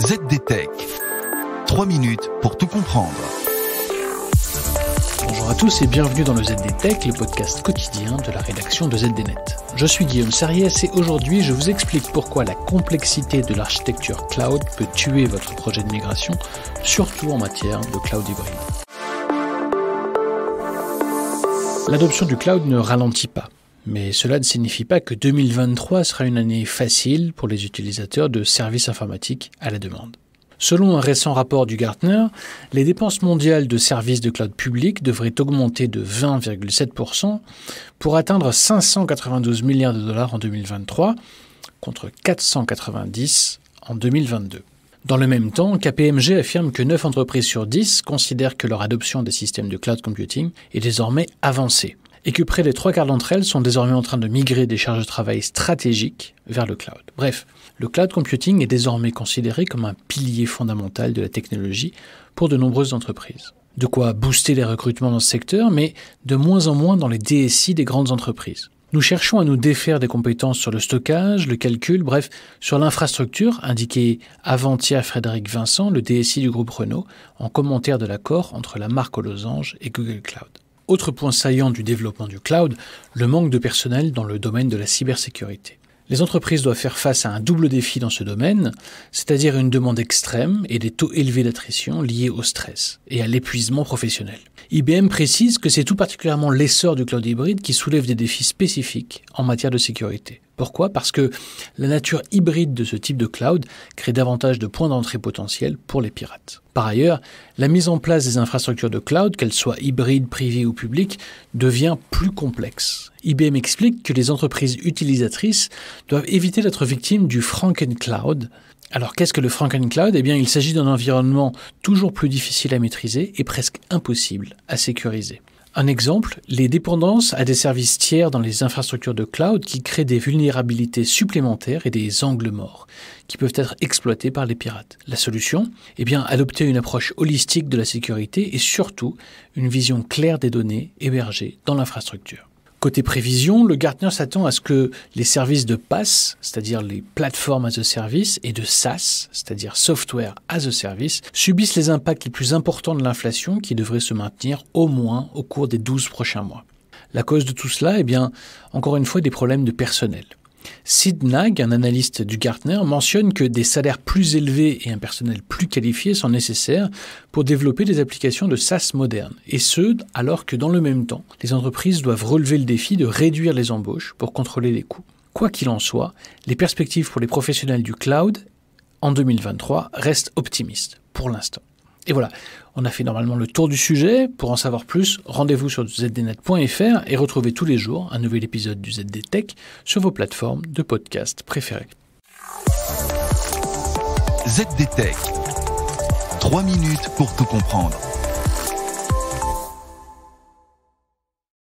ZDTech. 3 minutes pour tout comprendre. Bonjour à tous et bienvenue dans le ZDTech, le podcast quotidien de la rédaction de ZDNet. Je suis Guillaume Sariès et aujourd'hui je vous explique pourquoi la complexité de l'architecture cloud peut tuer votre projet de migration, surtout en matière de cloud hybride. L'adoption du cloud ne ralentit pas, mais cela ne signifie pas que 2023 sera une année facile pour les utilisateurs de services informatiques à la demande. Selon un récent rapport du Gartner, les dépenses mondiales de services de cloud public devraient augmenter de 20,7% pour atteindre 592 milliards de dollars en 2023 contre 490 en 2022. Dans le même temps, KPMG affirme que 9 entreprises sur 10 considèrent que leur adoption des systèmes de cloud computing est désormais avancée et que près des 3/4 d'entre elles sont désormais en train de migrer des charges de travail stratégiques vers le cloud. Bref, le cloud computing est désormais considéré comme un pilier fondamental de la technologie pour de nombreuses entreprises. De quoi booster les recrutements dans ce secteur, mais de moins en moins dans les DSI des grandes entreprises. Nous cherchons à nous défaire des compétences sur le stockage, le calcul, bref, sur l'infrastructure, indiqué avant-hier Frédéric Vincent, le DSI du groupe Renault, en commentaire de l'accord entre la marque aux losanges et Google Cloud. Autre point saillant du développement du cloud, le manque de personnel dans le domaine de la cybersécurité. Les entreprises doivent faire face à un double défi dans ce domaine, c'est-à-dire une demande extrême et des taux élevés d'attrition liés au stress et à l'épuisement professionnel. IBM précise que c'est tout particulièrement l'essor du cloud hybride qui soulève des défis spécifiques en matière de sécurité. Pourquoi ? Parce que la nature hybride de ce type de cloud crée davantage de points d'entrée potentiels pour les pirates. Par ailleurs, la mise en place des infrastructures de cloud, qu'elles soient hybrides, privées ou publiques, devient plus complexe. IBM explique que les entreprises utilisatrices doivent éviter d'être victimes du Franken-Cloud. Alors qu'est-ce que le Franken-Cloud ? Eh bien, il s'agit d'un environnement toujours plus difficile à maîtriser et presque impossible à sécuriser. Un exemple, les dépendances à des services tiers dans les infrastructures de cloud qui créent des vulnérabilités supplémentaires et des angles morts qui peuvent être exploités par les pirates. La solution ? Eh bien, adopter une approche holistique de la sécurité et surtout une vision claire des données hébergées dans l'infrastructure. Côté prévision, le Gartner s'attend à ce que les services de PaaS, c'est-à-dire les Platform as a Service, et de SaaS, c'est-à-dire Software as a Service, subissent les impacts les plus importants de l'inflation qui devraient se maintenir au moins au cours des 12 prochains mois. La cause de tout cela, eh bien, encore une fois, des problèmes de personnel. Sid Nag, un analyste du Gartner, mentionne que des salaires plus élevés et un personnel plus qualifié sont nécessaires pour développer des applications de SaaS modernes. Et ce, alors que dans le même temps, les entreprises doivent relever le défi de réduire les embauches pour contrôler les coûts. Quoi qu'il en soit, les perspectives pour les professionnels du cloud en 2023 restent optimistes pour l'instant. Et voilà, on a fait normalement le tour du sujet. Pour en savoir plus, rendez-vous sur zdnet.fr et retrouvez tous les jours un nouvel épisode du ZDTech sur vos plateformes de podcast préférées. ZDTech. 3 minutes pour tout comprendre.